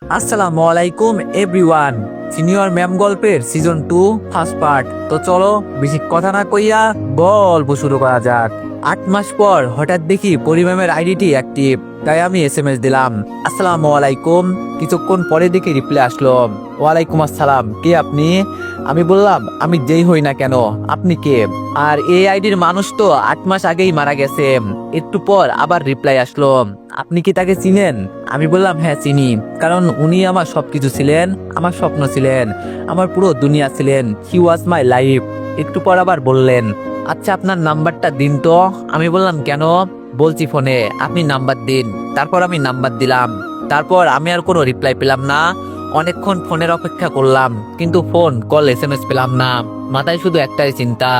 আসসালামু আলাইকুম everyone. Senior ma'am গল্পের সিজন 2 ফার্স্ট পার্ট। তো চলো বেশি কথা না কইয়া গল্প শুরু করা যাক। 8 মাস পর হঠাৎ দেখি পরি ম্যামের আইডিটি অ্যাক্টিভ, তাই আমি এসএমএস দিলাম, আসসালামু আলাইকুম। কিছুক্ষণ পরে দেখি রিপ্লাই আসলো, ওয়ালাইকুম আসসালাম, কে আপনি? আমি বললাম, আমি যেই হই না কেন, আপনি কে? আর এই আইডির মানুষ তো 8 মাস আগেই মারা গেছে। একটু পর আবার রিপ্লাই আসলো, আপনি কি তাকে চিনেন? আমি বললাম, হ্যাঁ চিনি, কারণ উনি আমার সবকিছু ছিলেন, আমার স্বপ্ন ছিলেন, আমার পুরো দুনিয়া ছিলেন। হি ওয়াজ মাই লাইফ। একটু পর আবার বললেন, আচ্ছা আপনার নাম্বারটা দিন তো। আমি বললাম, কেন? বলছি ফোনে, আপনি নাম্বার দিন। তারপর আমি নাম্বার দিলাম। তারপর আমি আর কোনো রিপ্লাই পেলাম না। অনেকক্ষণ ফোনের অপেক্ষা করলাম, কিন্তু ফোন কল এসএমএস পেলাম না। মাথায় শুধু একটাই চিন্তা,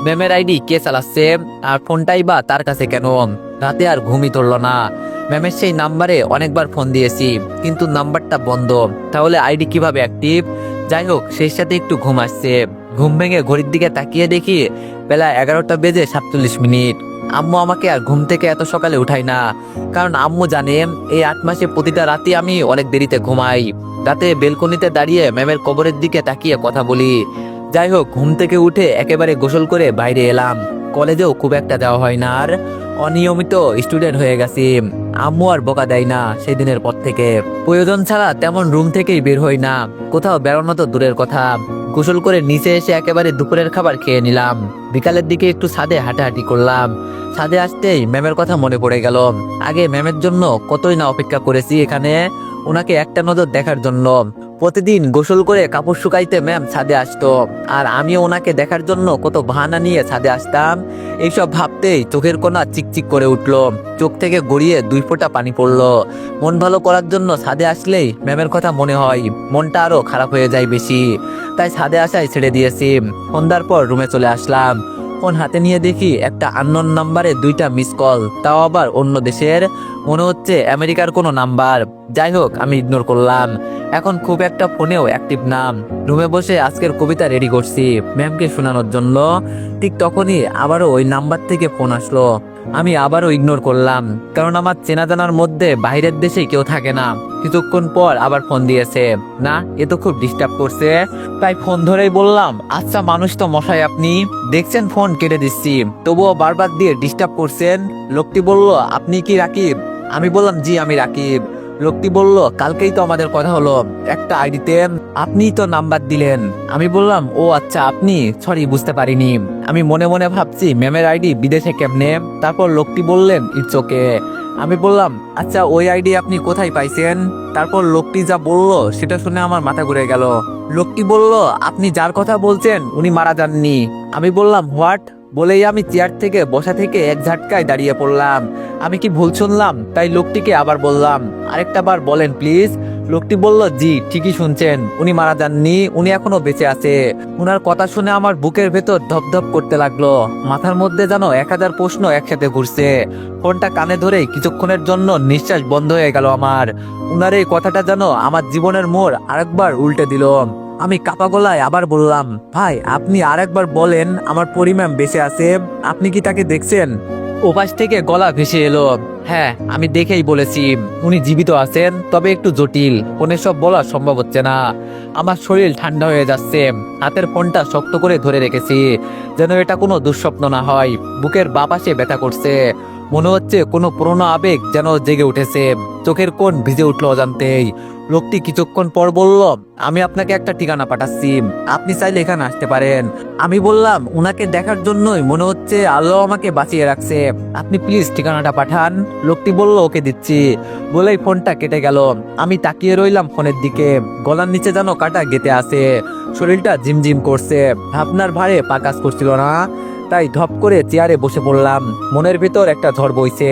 ম্যামের আইডি কে চালাচ্ছে, আর ফোনটাই বা তার কাছে কেন? রাতে আর ঘুমই ধরল না। ম্যামের সেই নাম্বারে অনেকবার ফোন দিয়েছি, কিন্তু নাম্বারটা বন্ধ। তাহলে আইডি কিভাবে অ্যাক্টিভ? যাই হোক, সেই সাথে একটু ঘুম আসছে। ঘুম ভেঙে ঘড়ির দিকে তাকিয়ে দেখি বেলা 11টা বেজে 47 মিনিট। আম্মু আমাকে আর ঘুম থেকে এত সকালে উঠাই না, কারণ আম্মু জানে এই 8 মাসে প্রতিটা রাতে আমি অনেক দেরিতে ঘুমাই। রাতে বেলকনিতে দাঁড়িয়ে ম্যামের কবরের দিকে তাকিয়ে কথা বলি। যাই হোক, ঘুম থেকে উঠে একেবারে গোসল করে বাইরে এলাম। কলেজেও খুব একটা যাওয়া হয় না, আর অনিয়মিত স্টুডেন্ট হয়ে গেছি। আম্মু আর বকা দেয় না সেই দিনের পর থেকে। প্রয়োজন ছাড়া তেমন রুম থেকেই বের হই না, কোথাও বেরোনো তো দূরের কথা। গোসল করে নিচে এসে একেবারে দুপুরের খাবার খেয়ে নিলাম। বিকালের দিকে একটু ছাদে হাঁটাহাঁটি করলাম। ছাদে আসতেই ম্যামের কথা মনে পড়ে গেল। আগে ম্যামের জন্য কতই না অপেক্ষা করেছি এখানে, ওনাকে একটা নজর দেখার জন্য। প্রতিদিন গোসল করে কাপড় শুকাইতে ম্যাম ছাদে আসতো, আর আমিও ওনাকে দেখার জন্য কত বাহানা নিয়ে ছাদে আসতাম। এইসব ভাবতেই চোখের কোণা চিকচিক করে উঠলো, চোখ থেকে গড়িয়ে 2 ফোঁটা পানি পড়লো। মন ভালো করার জন্য ছাদে আসলেই ম্যামের কথা মনে হয়, মনটা আরো খারাপ হয়ে যায় বেশি। তাই ছাদে আসাই ছেড়ে দিয়েছি। সন্ধ্যার পর রুমে চলে আসলাম। ফোন হাতে নিয়ে দেখি একটা আননোন নাম্বারে 2টা মিস কল, তাও আবার অন্য দেশের। মনে হচ্ছে আমেরিকার কোনো নাম্বার। যাই হোক, আমি ইগনোর করলাম। এখন খুব একটা ফোনেও অ্যাক্টিভ নাম। রুমে বসে আজকের কবিতা রেডি করছি ম্যামকে শোনানোর জন্য। ঠিক তখনই আবারও ওই নাম্বার থেকে ফোন আসলো। আমি আবারও ইগনোর করলাম, কারণ আমার চেনা জানার মধ্যে বাইরের দেশে কেউ থাকে না। কিছুক্ষণ পর আবার ফোন দিয়েছে, না এ তো খুব ডিস্টার্ব করছে। তাই ফোন ধরেই বললাম, আচ্ছা মানুষ তো মশাই, আপনি দেখছেন ফোন কেটে দিচ্ছি, তবুও বারবার দিয়ে ডিস্টার্ব করছেন। লোকটি বলল, আপনি কি রাকিব? আমি বললাম, জি আমি রাকিব। লোকটি বলল, কালকেই তো আমাদের কথা হলো, একটা আইডিতে আপনিই তো নাম্বার দিলেন। আমি বললাম, ও আচ্ছা আপনি, সরি বুঝতে পারিনি। আমি মনে মনে ভাবছি ম্যামের আইডি বিদেশে কেমনে। তারপর লোকটি বললেন, ইটস ওকে। আমি বললাম, আচ্ছা ওই আইডি আপনি কোথায় পাইছেন? তারপর লোকটি যা বলল সেটা শুনে আমার মাথা ঘুরে গেল। লোকটি বলল, আপনি যার কথা বলছেন উনি মারা যাননি। আমি বললাম, হোয়াট? বলেই আমি চেয়ার থেকে বসা থেকে এক ঝাটকায় দাঁড়িয়ে পড়লাম। আমি কি ভুল শুনলাম? তাই লোকটিকে আবার বললাম, আরেকটা বার বলেন প্লিজ। লোকটি বলল, জি ঠিকই শুনছেন, উনি মারা যাননি, উনি এখনো বেঁচে আছে। উনার কথা শুনে আমার বুকের ভেতর ধপধপ করতে লাগলো। মাথার মধ্যে যেন 1000 প্রশ্ন একসাথে ঘুরছে। ফোনটা কানে ধরে কিছুক্ষণের জন্য নিঃশ্বাস বন্ধ হয়ে গেল আমার। উনার এই কথাটা যেন আমার জীবনের মোড় আরেকবার উল্টে দিল। আমি কাপা গলায় আবার বললাম, ভাই আপনি আরেকবার বলেন, আমার পরি ম্যাম বেঁচে আছে, আপনি কি তাকে দেখছেন? ওপাশ থেকে গলা ভেসে এলো, হ্যাঁ আমি দেখেই বলেছি, উনি জীবিত আছেন, তবে একটু জটিল, ফোনে সব বলা সম্ভব হচ্ছে না। আমার শরীর ঠান্ডা হয়ে যাচ্ছে। হাতের ফোনটা শক্ত করে ধরে রেখেছি, যেন এটা কোনো দুঃস্বপ্ন না হয়। বুকের বাঁ পাশে ব্যথা করছে। মনে হচ্ছে কোনো পুরোনো আবেগ যেন জেগে উঠেছে। চোখের কোণ ভিজে উঠলো অজান্তেই। লোকটি কিছুক্ষণ পর বলল, আমি আপনাকে একটা ঠিকানা পাঠাচ্ছি, আপনি চাইলে এখানে আসতে পারেন। আমি বললাম, উনাকে দেখার জন্যই মনে হচ্ছে আল্লাহ আমাকে বাঁচিয়ে রাখছে, আপনি প্লিজ ঠিকানাটা পাঠান। লোকটি বলল, ওকে দিচ্ছি। বলেই ফোনটা কেটে গেল। আমি তাকিয়ে রইলাম ফোনের দিকে। গলার নিচে যেন কাটা গেঁথে আছে, শরীরটা ঝিমঝিম করছে। ভাবনার ভারে পা কাজ করছিল না, তাই ধপ করে চেয়ারে বসে পড়লাম। মনের ভিতর একটা ঝড় বইছে,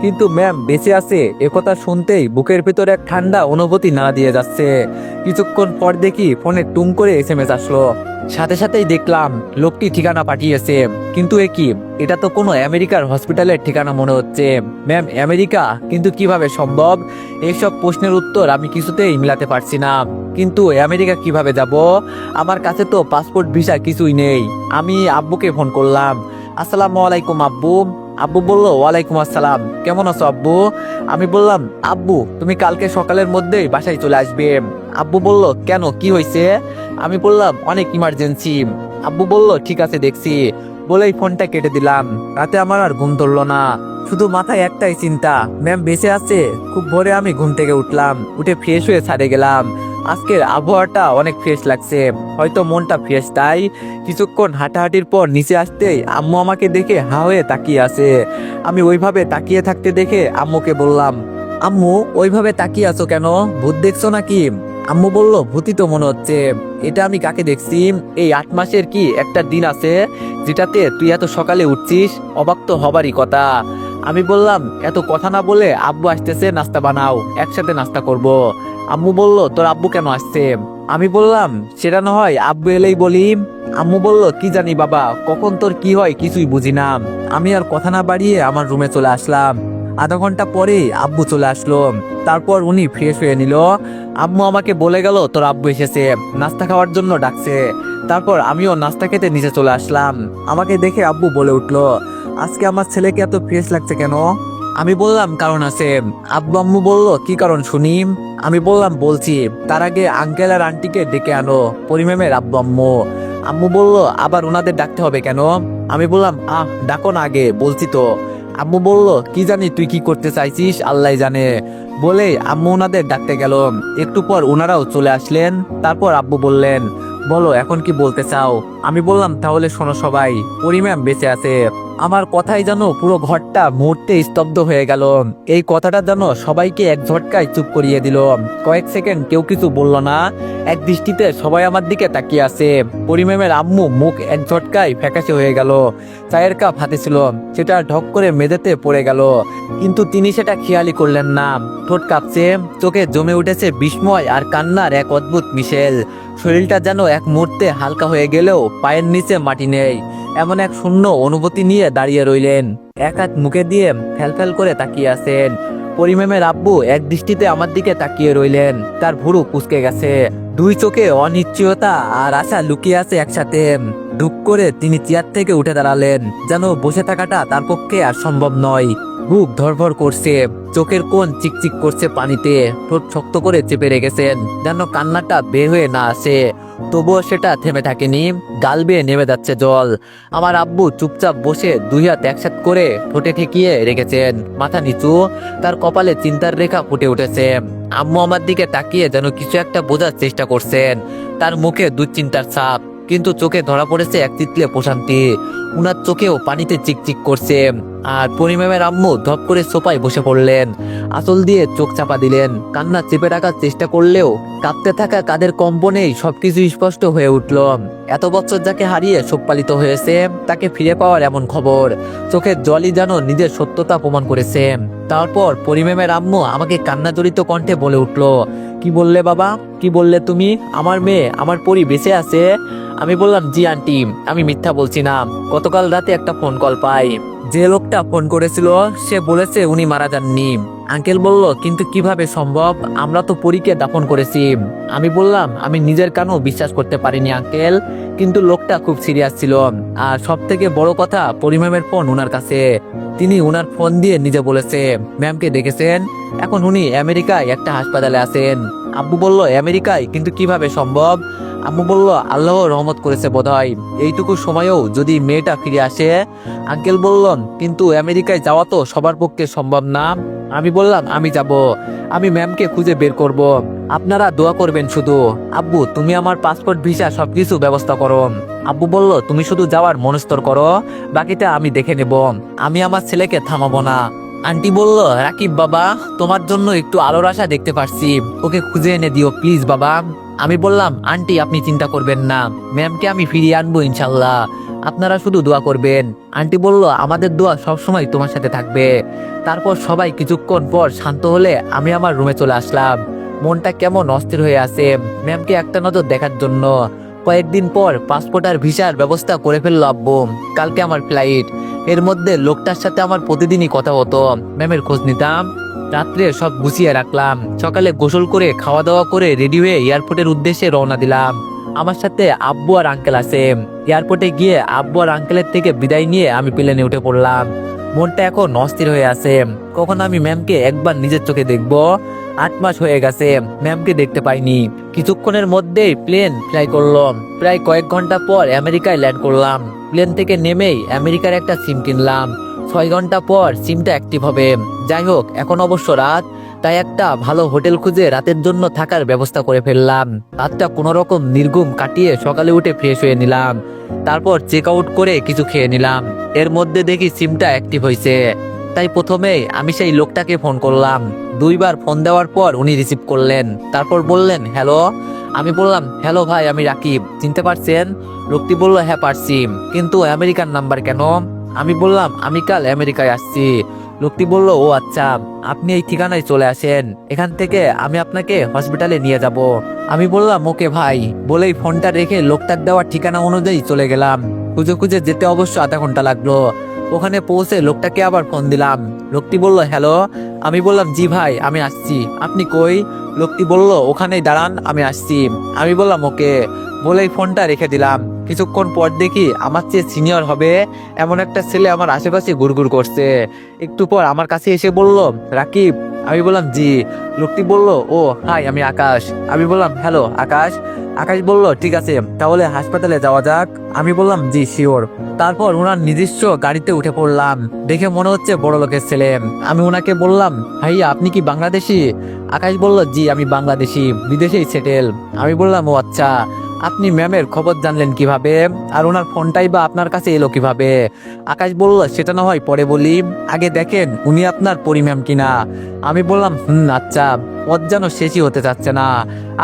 কিন্তু ম্যাম বেঁচে আছে একথা শুনতেই বুকের ভিতর এক ঠান্ডা অনুভূতি নাড়া দিয়ে যাচ্ছে। কিছুক্ষণ পর দেখি ফোনে টুং করে এসএমএস আসলো। সাথে সাথেই দেখলাম লোকটি ঠিকানা পাঠিয়েছে, কিন্তু এটা তো কোনো আমেরিকার হসপিটালের ঠিকানা মনে হচ্ছে। ম্যাম আমেরিকা, কিন্তু কিভাবে সম্ভব? এইসব প্রশ্নের উত্তর আমি কিছুতেই মিলাতে পারছি না। কিন্তু আমেরিকা কিভাবে যাব? আমার কাছে তো পাসপোর্ট ভিসা কিছুই নেই। আমি আব্বুকে ফোন করলাম, আসসালামু আলাইকুম আব্বু। আব্বু বলল, ওয়ালাইকুম আসসালাম, কেমন আছো আব্বু? আমি বললাম, আব্বু তুমি কালকে সকালের মধ্যেই বাসায় চলে আসবে। আব্বু বলল, কেন, কি হয়েছে? আমি বললাম, অনেক ইমার্জেন্সি। আব্বু বলল, ঠিক আছে দেখছি, বলেই ফোনটা কেটে দিলাম। রাতে আমার আর ঘুম ধরলো না, শুধু মাথায় একটাই চিন্তা, ম্যাম বেঁচে আছে। খুব ভোরে আমি ঘুম থেকে উঠলাম, উঠে ফ্রেশ হয়ে ছাদে গেলাম। আজকের আবহাওয়াটা অনেক ফ্রেশ লাগছে, হয়তো মনটা ফ্রেশ তাই। কিছুক্ষণ হাঁটাহাঁটির পর নিচে আসতেই আম্মু আমাকে দেখে হা হয়ে তাকিয়ে আছে। আমি ওইভাবে তাকিয়ে থাকতে দেখে আম্মুকে বললাম, আম্মু ওইভাবে তাকিয়ে আছো কেন, ভূত দেখছো নাকি? আম্মু বলল, ভূতই তো মনে হচ্ছে। এটা আমি কাকে দেখছি? এই 8 মাসের কি একটা দিন আছে যেটাতে তুই এত সকালে উঠছিস? অবাক তো হবারই কথা। আমি বললাম, এত কথা না বলে আব্বু আসতেছে, নাস্তা বানাও, একসাথে নাস্তা করব। আম্মু বলল, তোর আব্বু কেন আসছে? আমি বললাম, সেটা না হয় আব্বু এলেই বলি। আম্মু বলল, কি জানি বাবা, কখন তোর কি হয় কিছুই বুঝি না। আমি আর কথা না বাড়িয়ে আমার রুমে চলে আসলাম। আধা ঘন্টা পরে আব্বু চলে আসলো, তারপর উনি ফ্রেশ হয়ে নিল। আম্মু আমাকে বলে গেল, তোর আব্বু এসেছে, নাস্তা খাওয়ার জন্য ডাকছে। তারপর আমিও নাস্তা খেতে নিচে চলে আসলাম। আমাকে দেখে আব্বু বলে উঠলো, আজকে আমার ছেলেকে এত ফ্রেশ লাগছে কেন? আমি বললাম, কারণ আছে। আব্বু আম্মু বলল, কি কারণ শুনি? আমি বললাম, বলছি, তার আগে আঙ্কেল আর আন্টিকে ডেকে আনো, পরিমেমের আব্বু আম্মু। আম্মু বলল, আবার ওনাদের ডাকতে হবে কেন? আমি বললাম, ডাকো না আগে, বলছি তো। আম্মু বলল, কি জানি তুই কি করতে চাইছিস, আল্লাহ জানে। বলে আম্মু ওনাদের ডাকতে গেল। একটু পর ওনারাও চলে আসলেন। তারপর আব্বু বললেন, বলো এখন কি বলতে চাও? আমি বললাম, তাহলে শোনো সবাই, পরিম্যাম বেঁচে আছে। আমার কথাই যেন পুরো ঘরটা মুহূর্তে স্তব্ধ হয়ে গেল। এই কথাটা যেন সবাইকে এক ঝটকায় চুপ করিয়ে দিল। কয়েক সেকেন্ড কেউ কিছু বলল না, এক দৃষ্টিতে সবাই আমার দিকে তাকিয়ে আছে। পরিম্যামের আম্মু মুখ এক ঝটকায় ফ্যাকাশে হয়ে গেল। চায়ের কাপ হাতে ছিল, সেটা ঢক করে মেঝেতে পড়ে গেল, কিন্তু তিনি সেটা খেয়ালই করলেন না। ঠোঁট কাঁপছে, চোখে জমে উঠেছে বিস্ময় আর কান্নার এক অদ্ভুত মিশেল। শরীরটা যেন এক মুহূর্তে হালকা হয়ে গেলেও পায়ের নিচে মাটি নেই, এমন এক শূন্য অনুভূতি নিয়ে দাঁড়িয়ে রইলেন। এক হাত মুখে দিয়ে ফ্যালফ্যাল করে তাকিয়ে আছেন। পরিমেমের আব্বু এক দৃষ্টিতে আমার দিকে তাকিয়ে রইলেন, তার ভুরু কুঁচকে গেছে, দুই চোখে অনিশ্চয়তা আর আশা লুকিয়ে আছে একসাথে। দুঃখ করে তিনি চেয়ার থেকে উঠে দাঁড়ালেন, যেন বসে থাকাটা তার পক্ষে আর সম্ভব নয়। বুক ধরফর করছে, চোখের কোণ চিকচিক করছে পানিতে, ঠোঁট শক্ত করে চেপে রেখেছেন, যেন কান্নাটা বের হয়ে না আসে। তবুও সেটা থেমে থাকেনি, গাল বেয়ে নেমে যাচ্ছে জল। আমার আব্বু চুপচাপ বসে দুই হাত একসাথ করে ঠোঁটে ঠেকিয়ে রেখেছেন, মাথা নিচু, তার কপালে চিন্তার রেখা ফুটে উঠেছে। আম্মু আমার দিকে তাকিয়ে যেন কিছু একটা বোঝার চেষ্টা করছেন, তার মুখে দুশ্চিন্তার ছাপ, কিন্তু চোখে ধরা পড়েছে এক তিতলে প্রশান্তি। উনার চোখেও পানিতে চিকচিক করছে। আর পরিমেমের আম্মু ধপ করে সোফায় বসে পড়লেন, আঁচল দিয়ে চোখ চাপা দিলেন, কান্না চেপে রাখার চেষ্টা করলেও কাঁপতে থাকা কাদের কম্পনেই সবকিছু স্পষ্ট হয়ে উঠল। এত বছর যাকে হারিয়ে শোক পালিত হয়েছে, তাকে ফিরে পাওয়ার এমন খবর, চোখের জলই যেন নিজের সত্যতা প্রমাণ করেছে। তারপর পরিমেমের আম্মু আমাকে কান্নাজড়িত কণ্ঠে বলে উঠল, কি বললে বাবা, কি বললে তুমি? আমার মেয়ে, আমার পরি বেঁচে আছে? আমি বললাম, জি আন্টি, আমি মিথ্যা বলছি না। গতকাল রাতে একটা ফোন কল পাই, যে লোকটা ফোন করেছিল সে বলেছে উনি মারা যাননি। আঙ্কেল বলল, কিন্তু কিভাবে সম্ভব, আমরা তো পরীকে দাফন করেছি। আমি বললাম, আমি নিজের কানেও বিশ্বাস করতে পারিনি আঙ্কেল, কিন্তু লোকটা খুব সিরিয়াস ছিল। আর সব থেকে বড় কথা, পরিমেমের ফোন উনার কাছে, তিনি উনার ফোন দিয়ে নিজে বলেছে ম্যামকে দেখেছেন, এখন উনি আমেরিকায় একটা হাসপাতালে আছেন। আব্বু বলল, আমেরিকায়, কিন্তু কিভাবে সম্ভব? আম্মু বলল, আল্লাহ রহমত করেছে বোধহয়, এইটুকু সময়েও যদি মেয়েটা ফিরে আসে। আঙ্কেল বলল, কিন্তু আমেরিকায় যাওয়া তো সবার পক্ষে সম্ভব না। আমি বললাম, আমি যাব, আমি ম্যামকে খুঁজে বের করব, আপনারা দোয়া করবেন শুধু। আব্বু, তুমি আমার পাসপোর্ট ভিসা সবকিছু ব্যবস্থা করো। আব্বু বলল, তুমি শুধু যাওয়ার মনস্তর করো, বাকিটা আমি দেখে নেব, আমি আমার ছেলেকে থামাবো না। আন্টি বলল, রাকিব বাবা, তোমার জন্য একটু আলোর আশা দেখতে পারছি, ওকে খুঁজে এনে দিও প্লিজ বাবা। আমি বললাম, আন্টি আপনি চিন্তা করবেন না, ম্যামকে আমি ফিরিয়ে আনবো ইনশাল্লাহ, আপনারা শুধু দোয়া করবেন। আন্টি বলল, আমাদের দোয়া সবসময় তোমার সাথে থাকবে। তারপর সবাই কিছুক্ষণ পর শান্ত হলে আমি আমার রুমে চলে আসলাম। মনটা কেমন অস্থির হয়ে আছে ম্যামকে একটা নজর দেখার জন্য। কয়েকদিন পর পাসপোর্ট আর ভিসার ব্যবস্থা করে ফেললো আব্বু, কালকে আমার ফ্লাইট। এর মধ্যে লোকটার সাথে আমার প্রতিদিনই কথা হতো, ম্যামের খোঁজ নিতাম। রাত্রে সব গুছিয়ে রাখলাম, সকালে গোসল করে খাওয়া দাওয়া করে রেডি হয়ে এয়ারপোর্টের উদ্দেশ্যে রওনা দিলাম। আমার সাথে আব্বু আর আঙ্কেল আছে। এয়ারপোর্টে গিয়ে আব্বু আর আঙ্কেলের থেকে বিদায় নিয়ে আমি প্লেনে উঠে পড়লাম। মনটা এখন অস্থির হয়ে আছে, কখন আমি ম্যামকে একবার নিজের চোখে দেখবো। 8 মাস হয়ে গেছে, ম্যামকে দেখতে পাইনি। কিছুক্ষণের মধ্যেই প্লেন ফ্লাই করলো। প্রায় কয়েক ঘন্টা পর আমেরিকায় ল্যান্ড করলাম। প্লেন থেকে নেমেই আমেরিকার একটা সিম কিনলাম। 6 ঘন্টা পর সিমটা অ্যাক্টিভ হবে। যাই হোক, এখন অবশ্য রাত, তাই একটা ভালো হোটেল খুঁজে রাতের জন্য থাকার ব্যবস্থা করে ফেললাম। রাতটা কোনো রকম নির্ঘুম কাটিয়ে সকালে উঠে ফ্রেশ হয়ে নিলাম। তারপর চেক আউট করে কিছু খেয়ে নিলাম। এর মধ্যে দেখি সিমটা অ্যাক্টিভ হয়েছে। তাই প্রথমেই আমি সেই লোকটাকে ফোন করলাম। 2বার ফোন দেওয়ার পর উনি রিসিভ করলেন। তারপর বললেন, হ্যালো। আমি বললাম, হ্যালো ভাই, আমি রাকিব, চিনতে পারছেন? লোকটি বলল, হ্যাঁ পারছি, কিন্তু আমেরিকান নাম্বার কেন? আমি বললাম, আমি কাল আমেরিকায় আসছি। লোকটি বলল, ও আচ্ছা, আপনি এই ঠিকানায় চলে আসেন, এখান থেকে আমি আপনাকে হসপিটালে নিয়ে যাব। আমি বললাম, ওকে ভাই, বলেই ফোনটা রেখে লোকটার দেওয়া ঠিকানা অনুযায়ী চলে গেলাম। খুঁজে খুঁজে যেতে অবশ্য আধা ঘন্টা লাগলো। ওখানে পৌঁছে লোকটাকে আবার ফোন দিলাম। লোকটি বলল, হ্যালো। আমি বললাম, জি ভাই, আমি আসছি, আপনি কই? লোকটি বলল, ওখানেই দাঁড়ান, আমি আসছি। আমি বললাম, ওকে, বলেই ফোনটা রেখে দিলাম। কিছুক্ষণ পর দেখি আমার চেয়ে সিনিয়র হবে এমন একটা ছেলে আমার আশেপাশে ঘুরঘুর করছে। একটু পর আমার কাছে এসে বলল, রাকিব। আমি বললাম, জি। লোকটি বলল, ও হাই, আমি আকাশ। আমি বললাম, হ্যালো আকাশ। আকাশ বলল, ঠিক আছে, তাহলে হাসপাতালে যাওয়া যাক। আমি বললাম, জি শিওর। তারপর ওনার নিজস্ব গাড়িতে উঠে পড়লাম। দেখে মনে হচ্ছে বড় লোকের ছেলে। আমি ওনাকে বললাম, ভাইয়া আপনি কি বাংলাদেশি? আকাশ বলল, জি আমি বাংলাদেশি, বিদেশেই সেটেল। আমি বললাম, ও আচ্ছা, আপনি ম্যামের খবর জানলেন কিভাবে? আর ওনার ফোনটাই বা আপনার কাছে এলো কিভাবে? আকাশ বলল, সেটা না হয় পরে বলি, আগে দেখেন উনি আপনার পরি ম্যাম কিনা। আমি বললাম, আচ্ছা। পথ যেন শেষই হতে চাচ্ছে না।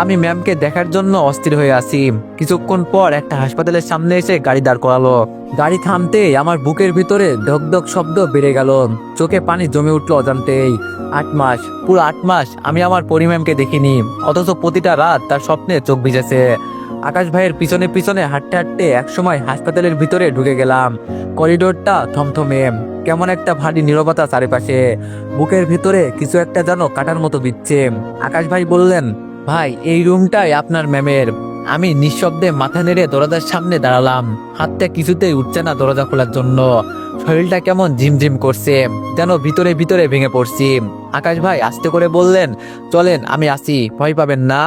আমি ম্যামকে দেখার জন্য অস্থির হয়ে আছি। কিছুক্ষণ পর একটা হাসপাতালের সামনে এসে গাড়ি দাঁড় করালো। গাড়ি থামতেই আমার বুকের ভিতরে ধক ধক শব্দ বেড়ে গেল। চোখে পানি জমে উঠলো অজান্তেই। 8 মাস, পুরো 8 মাস আমি আমার পরি ম্যামকে দেখিনি, অথচ প্রতিটা রাত তার স্বপ্নে চোখ ভিজেছে। আকাশ ভাইয়ের পিছনে পিছনে হাঁটতে হাঁটতে একসময় হাসপাতালের ভিতরে ঢুকে গেলাম। করিডোরটা থমথমে, কেমন একটা ভারী নীরবতা চারিপাশে। বুকের ভিতরে কিছু একটা যেন কাটার মতো বিচ্ছে। আকাশ ভাই বললেন, ভাই এই রুমটাই আপনার ম্যামের। আমি নিঃশব্দে মাথা নেড়ে দরজার সামনে দাঁড়ালাম। হাতটা কিছুতেই উঠছে না দরজা খোলার জন্য। শরীরটা কেমন ঝিমঝিম করছে, যেন ভিতরে ভিতরে ভেঙে পড়ছি। আকাশ ভাই আস্তে করে বললেন, চলেন আমি আসি, ভয় পাবেন না।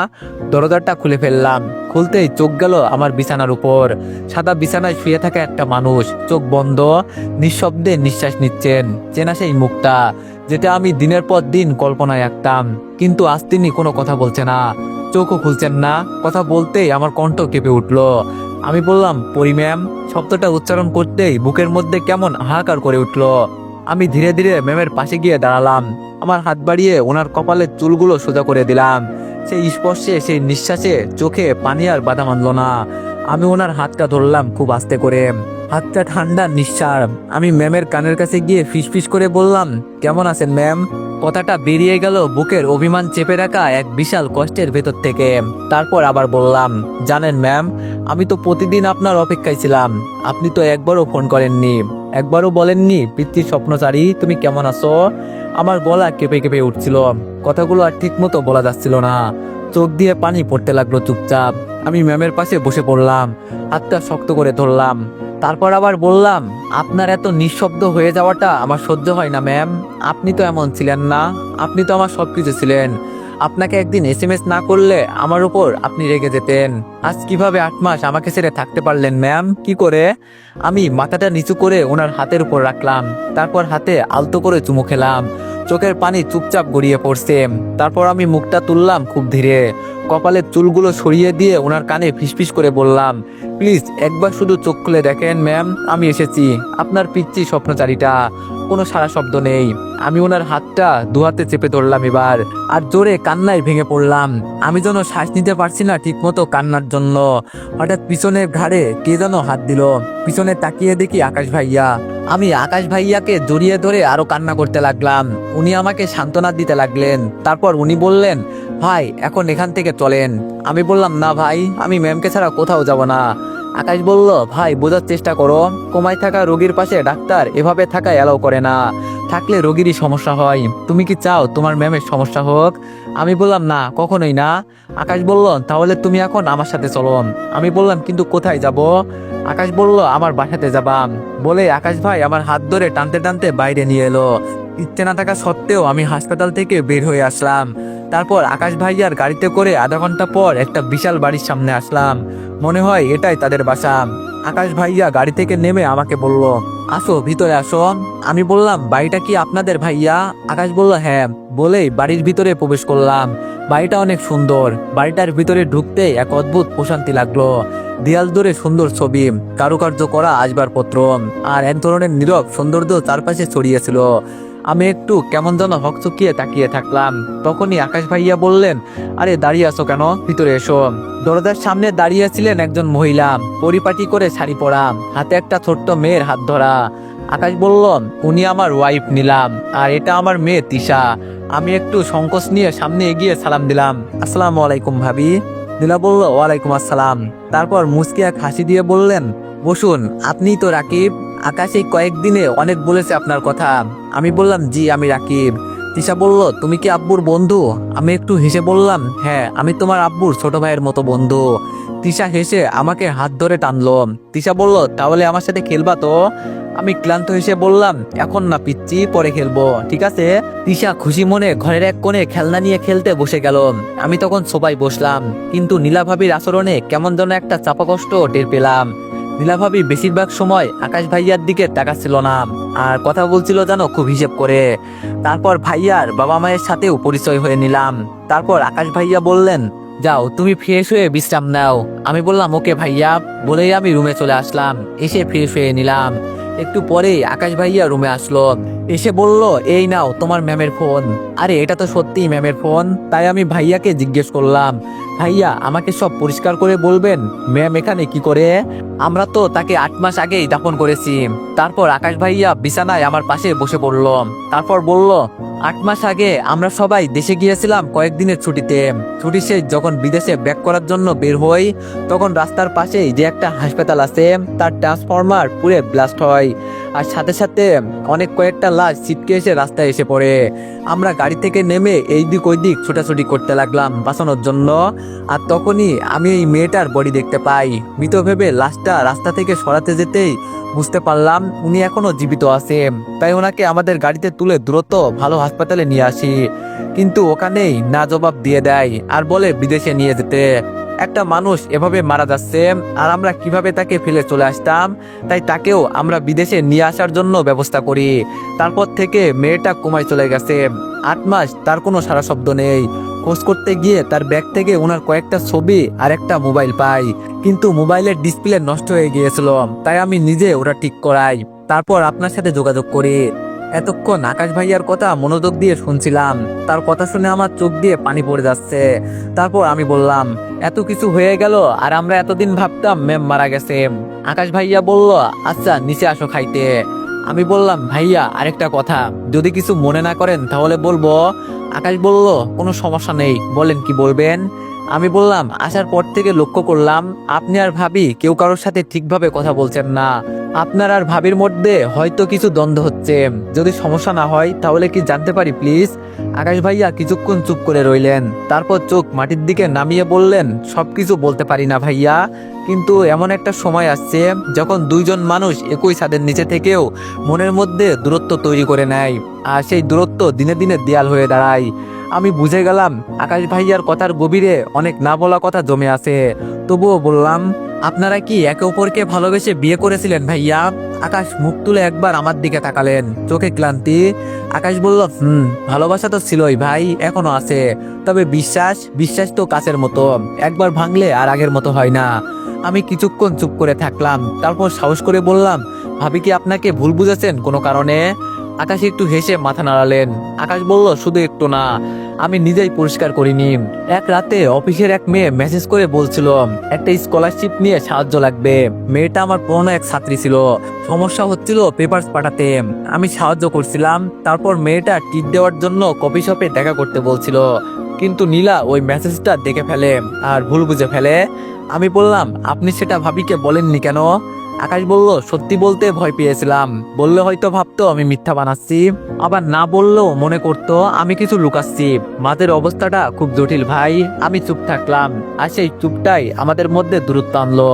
দরজাটা খুলে ফেললাম। খুলতেই চোখ গেল আমার বিছানার উপর। সাদা বিছানায় শুয়ে থাকা একটা মানুষ, চোখ বন্ধ, নিঃশব্দে নিঃশ্বাস নিচ্ছেন। চেনা সেই মুখটা, যেটা আমি দিনের পর দিন কল্পনায় আঁকতাম। কিন্তু আজ তিনি কোনো কথা বলছে না, চোখও খুলছেন না। কথা বলতেই আমার কণ্ঠ কেঁপে উঠলো। আমি বললাম, পরি ম্যাম। শব্দটা উচ্চারণ করতেই বুকের মধ্যে কেমন হাহাকার করে উঠলো। আমি ধীরে ধীরে ম্যামের পাশে গিয়ে দাঁড়ালাম। আমার হাত বাড়িয়ে ওনার কপালের চুলগুলো সোজা করে দিলাম। সেই স্পর্শে, সেই নিঃশ্বাসে চোখে পানি আর বাধা মানলো না। আমি ওনার হাতটা ধরলাম খুব আস্তে করে। হাতটা ঠান্ডা, নিঃশ্বাস। আমি ম্যামের কানের কাছে গিয়ে ফিসফিস করে বললাম, কেমন আছেন ম্যাম? কথাটা বেরিয়ে গেল বুকের অভিমান চেপে রাখা এক বিশাল কষ্টের ভেতর থেকে। তারপর আবার বললাম, জানেন ম্যাম, আমি তো প্রতিদিন আপনার অপেক্ষায় ছিলাম। আপনি তো একবারও ফোন করেননি, একবারও বলেননি, পিতৃ স্বপ্নচারী তুমি কেমন আছো? আমার গলা কেঁপে কেঁপে উঠছিল, কথাগুলো আর ঠিক মতো বলা যাচ্ছিল না। চোখ দিয়ে পানি পড়তে লাগলো চুপচাপ। আমি ম্যামের পাশে বসে পড়লাম, হাতটা শক্ত করে ধরলাম। তারপর আবার বললাম, আপনার এত নিঃশব্দ হয়ে যাওয়াটা আমার সহ্য হয় না ম্যাম। আপনি তো এমন ছিলেন না, আপনি তো আমার সবকিছু ছিলেন। আপনাকে একদিন এসএমএস না করলে আমার উপর আপনি রেগে যেতেন। আজ কিভাবে 8 মাস আমাকে ছেড়ে থাকতে পারলেন ম্যাম? কি করে? আমি মাথাটা নিচু করে ওনার হাতের উপর রাখলাম। তারপর হাতে আলতো করে চুমু খেলাম। চোখের পানি চুপচাপ গড়িয়ে পড়ছে। তারপর আমি মুখটা তুললাম খুব ধীরে, কপালের চুলগুলো সরিয়ে দিয়ে ওনার কানে ফিসফিস করে বললাম, প্লিজ একবার শুধু চোখ খুলে দেখেন ম্যাম, আমি এসেছি, আপনার পিচ্চি স্বপ্নচারীটা। কোনো সারা শব্দ নেই। আমি ওনার হাতটা দুহাতে চেপে ধরলাম এবার, আর জোরে কান্নায় ভেঙে পড়লাম। আমি যেন শ্বাস নিতে পারছি না ঠিক মতো কান্নার জন্য। হঠাৎ পিছনের ঘাড়ে কে যেন হাত দিল। পিছনে তাকিয়ে দেখি আকাশ ভাইয়া। আমি আকাশ ভাইয়াকে জড়িয়ে ধরে আরো কান্না করতে লাগলাম। উনি আমাকে সান্ত্বনা দিতে লাগলেন। তারপর উনি বললেন, ভাই এখন এখান থেকে চলেন। আমি বললাম, না ভাই, আমি ম্যামকে ছাড়া কোথাও যাব না। আকাশ বলল, ভাই বোঝার চেষ্টা করো, কোমায় থাকা রোগীর পাশে ডাক্তার এভাবে থাকা এলাও করে না। থাকলে রোগীরই সমস্যা হয়। তুমি কি চাও তোমার ম্যামের সমস্যা হোক? আমি বললাম না, কখনোই না। আকাশ বলল তাহলে তুমি এখন আমার সাথে চলো। আমি বললাম কিন্তু কোথায় যাব? আকাশ বলল আমার বাসাতে যাবা। বলে আকাশ ভাই আমার হাত ধরে টানতে টানতে বাইরে নিয়ে এলো। ইচ্ছে না থাকা সত্ত্বেও আমি হাসপাতাল থেকে বের হয়ে আসলাম। তারপর আকাশ ভাইয়ার গাড়িতে করে আধা ঘন্টা পর একটা বিশাল বাড়ির সামনে আসলাম। মনে হয় এটাই তাদের বাসা। আকাশ ভাইয়া গাড়ি থেকে নেমে আমাকে বলল, আসো ভিতরে আসো। আমি বললাম বাড়িটা কি আপনাদের ভাইয়া? আকাশ বলল হ্যাঁ। বলেই বাড়ির ভিতরে প্রবেশ করলাম। বাড়িটা অনেক সুন্দর। বাড়িটার ভিতরে ঢুকতে এক অদ্ভুত প্রশান্তি লাগলো। দেয়াল ধরে সুন্দর ছবি, কারুকার্য করা আসবাবপত্র, আর এক ধরনের নীরব সৌন্দর্য চারপাশে ছড়িয়েছিল। আমি একটু কেমন যেন হকচকিয়ে তাকিয়ে থাকলাম। তখনই আকাশ ভাইয়া বললেন, আরে দাঁড়িয়ে আছো কেন, ভিতরে এসো। দরজার সামনে দাঁড়িয়ে ছিলেন একজন মহিলা, পরিপাটি করে শাড়ি পরা, হাতে একটা ছোট্ট মেয়ের হাত ধরা। আকাশ বলল, উনি আমার ওয়াইফ নিলাম, আর এটা আমার মেয়ে তিশা। আমি একটু সংকোচ নিয়ে সামনে এগিয়ে সালাম দিলাম, আসসালামু আলাইকুম ভাবি। নীলা বলল, ওয়ালাইকুম আসসালাম। তারপর মুচকি এক হাসি দিয়ে বললেন, বসুন, আপনিই তো রাকিব। আকাশ এই কয়েকদিনে অনেক বলেছে আপনার কথা। আমি বললাম, জি আমি রাকিব। তিশা বলল, তুমি কি আব্বুর বন্ধু? আমি একটু হেসে বললাম, হ্যাঁ আমি তোমার আব্বুর ছোট ভাইয়ের মতো বন্ধু। তিশা হেসে আমাকে হাত ধরে টানলো। তিশা বলল, তাহলে আমার সাথে খেলবা তো? আমি ক্লান্ত হেসে বললাম, এখন না পিচ্ছি, পরে খেলবো, ঠিক আছে? তিশা খুশি মনে ঘরের এক কোণে খেলনা নিয়ে খেলতে বসে গেল। আমি তখন সোফায় বসলাম, কিন্তু নীলা ভাবির আচরণে কেমন যেন একটা চাপা কষ্ট টের পেলাম। নীলা ভাবি বেশিরভাগ সময় আকাশ ভাইয়ার দিকে তাকাচ্ছিল না, আর কথা বলছিল যেন খুব হিসেব করে। তারপর ভাইয়ার বাবা মায়ের সাথেও পরিচয় হয়ে নিলাম। তারপর আকাশ ভাইয়া বললেন, যাও তুমি ফ্রেশ হয়ে বিশ্রাম নাও। আমি বললাম, ওকে ভাইয়া। বলেই আমি রুমে চলে আসলাম। এসে ফ্রেশ হয়ে নিলাম। একটু পরেই আকাশ ভাইয়া রুমে আসলো। এসে বলল, এই নাও তোমার ম্যামের ফোন। আরে এটা তো সত্যিই ম্যামের ফোন। তাই আমি ভাইয়াকে জিজ্ঞেস করলাম, ভাইয়া আমাকে সব পরিষ্কার করে বলবেন, ম্যাম এখানে কি করে? আমরা তো তাকে 8 মাস আগেই দাফন করেছি। তারপর আকাশ ভাইয়া বিছানায় আমার পাশে বসে পড়ল। তারপর বলল, 8 মাস আগে আমরা সবাই দেশে গিয়েছিলাম কয়েকদিনের ছুটিতে। ছুটি শেষ যখন বিদেশে ব্যাক করার জন্য বের হই, তখন রাস্তার পাশেই যে একটা হাসপাতাল আছে, তার ট্রান্সফরমার পুড়ে ব্লাস্ট হয়। আর সাথে সাথে অনেক কয়েকটা লাশ ছিটকে এসে রাস্তায় এসে পড়ে। আমরা গাড়ি থেকে নেমে এই দিক ওই দিক ছোটাছুটি করতে লাগলাম বাঁচানোর জন্য। আর তখনই আমি এই মেয়েটার বডি দেখতে পাই। মৃত ভেবে লাশটা রাস্তা থেকে সরাতে যেতেই বুঝতে পারলাম উনি এখনো জীবিত আছে। তাই ওনাকে আমাদের গাড়িতে তুলে দ্রুত ভালো হাসপাতালে নিয়ে আসি। কিন্তু ওখানেই না জবাব দিয়ে দেয় আর বলে বিদেশে নিয়ে যেতে। একটা মানুষ এভাবে মারা যাচ্ছে, আর আমরা কিভাবে তাকে ফেলে চলে আসতাম? তাই তাকেও আমরা বিদেশে নিয়ে আসার জন্য ব্যবস্থা করি। তারপর থেকে মেয়েটা কোমায় চলে গেছে। 8 মাস তার কোনো সারা শব্দ নেই। খোঁজ করতে গিয়ে তার ব্যাগ থেকে ওনার কয়েকটা ছবি আর একটা মোবাইল পাই, কিন্তু মোবাইলের ডিসপ্লে নষ্ট হয়ে গিয়েছিল। তাই আমি নিজে ওটা ঠিক করাই। তারপর আপনার সাথে যোগাযোগ করি। এতক্ষণ আকাশ ভাইয়ার কথা মনোযোগ দিয়ে শুনছিলাম। তার কথা শুনে আমার চোখ দিয়ে পানি পড়ে যাচ্ছে। তারপর আমি বললাম, এত কিছু হয়ে গেল আর আমরা এতদিন ভাবতাম ম্যাম মারা গেছে। আকাশ ভাইয়া বলল, আচ্ছা নিচে আসো খাইতে। আমি বললাম, ভাইয়া আরেকটা কথা, যদি কিছু মনে না করেন তাহলে বলবো। আকাশ বলল, কোনো সমস্যা নেই, বলেন কি বলবেন। আমি বললাম, আসার পর থেকে লক্ষ্য করলাম আপনি আর ভাবি কেউ কারোর সাথে ঠিকভাবে কথা বলছেন না। আপনার আর ভাবির মধ্যে হয়তো কিছু দ্বন্দ্ব হচ্ছে। যদি সমস্যা না হয় তাহলে কি জানতে পারি প্লিজ? আকাশ ভাইয়া কিছুক্ষণ চুপ করে রইলেন। তারপর চোখ মাটির দিকে নামিয়ে বললেন, সবকিছু বলতে পারি না ভাইয়া, কিন্তু এমন একটা সময় আসছে যখন দুইজন মানুষ একই ছাদের নিচে থেকেও মনের মধ্যে দূরত্ব তৈরি করে নেয়, আর সেই দূরত্ব দিনে দিনে দেয়াল হয়ে দাঁড়ায়। আমি বুঝে গেলাম আকাশ ভাইয়ার কথার গভীরে অনেক না বলা কথা জমে আছে। তবুও বললাম, আপনারা কি একে অপরকে ভালোবেসে বিয়ে করেছিলেন ভাইয়া? আকাশ মুখ তুলে একবার আমার দিকে তাকালেন, চোখে ক্লান্তি। আকাশ বলল, ভালোবাসা তো ছিলই ভাই, এখনো আছে। তবে বিশ্বাস বিশ্বাস তো কাচের মতো, একবার ভাঙলে আর আগের মতো হয় না। আমি কিছুক্ষণ চুপ করে থাকলাম। তারপর সাহস করে বললাম, ভাবি কি আপনাকে ভুল বুঝেছেন কোনো কারণে? আকাশ একটু হেসে মাথা নাড়ালেন। আকাশ বলল, শুধু একটু না, আমি নিজেই পরিষ্কার করিনি। এক রাতে অফিসের এক মেয়ে মেসেজ করে বলছিল একটা স্কলারশিপ নিয়ে সাহায্য লাগবে। মেয়েটা আমার পুরনো এক ছাত্রী ছিল, সমস্যা হচ্ছিল পেপারস পাঠাতে। আমি সাহায্য করছিলাম। তারপর মেয়েটা টিপ দেওয়ার জন্য কফি শপে দেখা করতে বলছিল, কিন্তু নীলা ওই মেসেজটা দেখে ফেলে আর ভুল বুঝে ফেলে। আমি বললাম, আপনি সেটা ভাবিকে বলেননি কেন? আকাশ বলল, সত্যি বলতে ভয় পেয়েছিলাম, বললে হয়তো ভাবতো আমি মিথ্যা বানাচ্ছি, আবার না বললেও মনে করতো আমি কিছু লুকাচ্ছি। মাঝের অবস্থাটা খুব জটিল ভাই। আমি চুপ থাকলাম, আর সেই চুপটাই আমাদের মধ্যে দূরত্ব আনলো।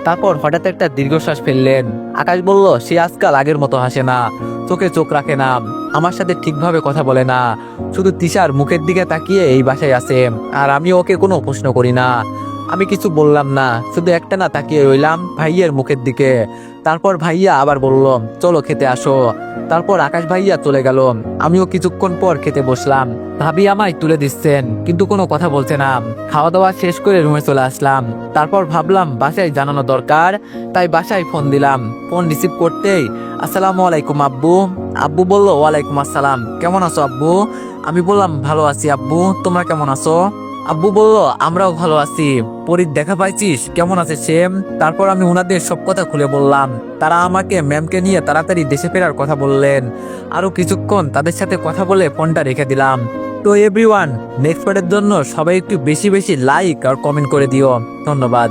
তারপর হঠাৎ একটা দীর্ঘশ্বাস ফেললেন। আকাশ বলল, সে আজকাল আগের মতো হাসে না, চোখে চোখ রাখে না, আমার সাথে ঠিকভাবে কথা বলে না, শুধু তিশার মুখের দিকে তাকিয়ে এই বাসায় আছে, আর আমি ওকে কোনো প্রশ্ন করি না। আমি কিছু বললাম না, শুধু একটা না তাকিয়ে রইলাম ভাইয়ের মুখের দিকে। তারপর ভাইয়া আবার বলল, চলো খেতে আসো। তারপর আকাশ ভাইয়া চলে গেল। আমিও কিছুক্ষণ পর খেতে বসলাম। ভাবি আমায় তুলে দিচ্ছেন, কিন্তু কোনো কথা বলছে না। খাওয়া দাওয়া শেষ করে রুমে চলে আসলাম। তারপর ভাবলাম বাসায় জানানো দরকার, তাই বাসায় ফোন দিলাম। ফোন রিসিভ করতেই, আসসালামু আলাইকুম আব্বু। আব্বু বলল, ওয়ালাইকুম আসসালাম, কেমন আছো আব্বু? আমি বললাম, ভালো আছি আব্বু, তোমরা কেমন আছো? আব্বু বলল, আমরাও ভালো আছি। পরীর দেখা পাইছিস, কেমন আছে সে? তারপর আমি ওনাদের সব কথা খুলে বললাম। তারা আমাকে ম্যামকে নিয়ে তাড়াতাড়ি দেশে ফেরার কথা বললেন। আরো কিছুক্ষণ তাদের সাথে কথা বলে ফোনটা রেখে দিলাম। তো এভরিওয়ান, নেক্সট পার্টের জন্য সবাই একটু বেশি বেশি লাইক আর কমেন্ট করে দিও। ধন্যবাদ।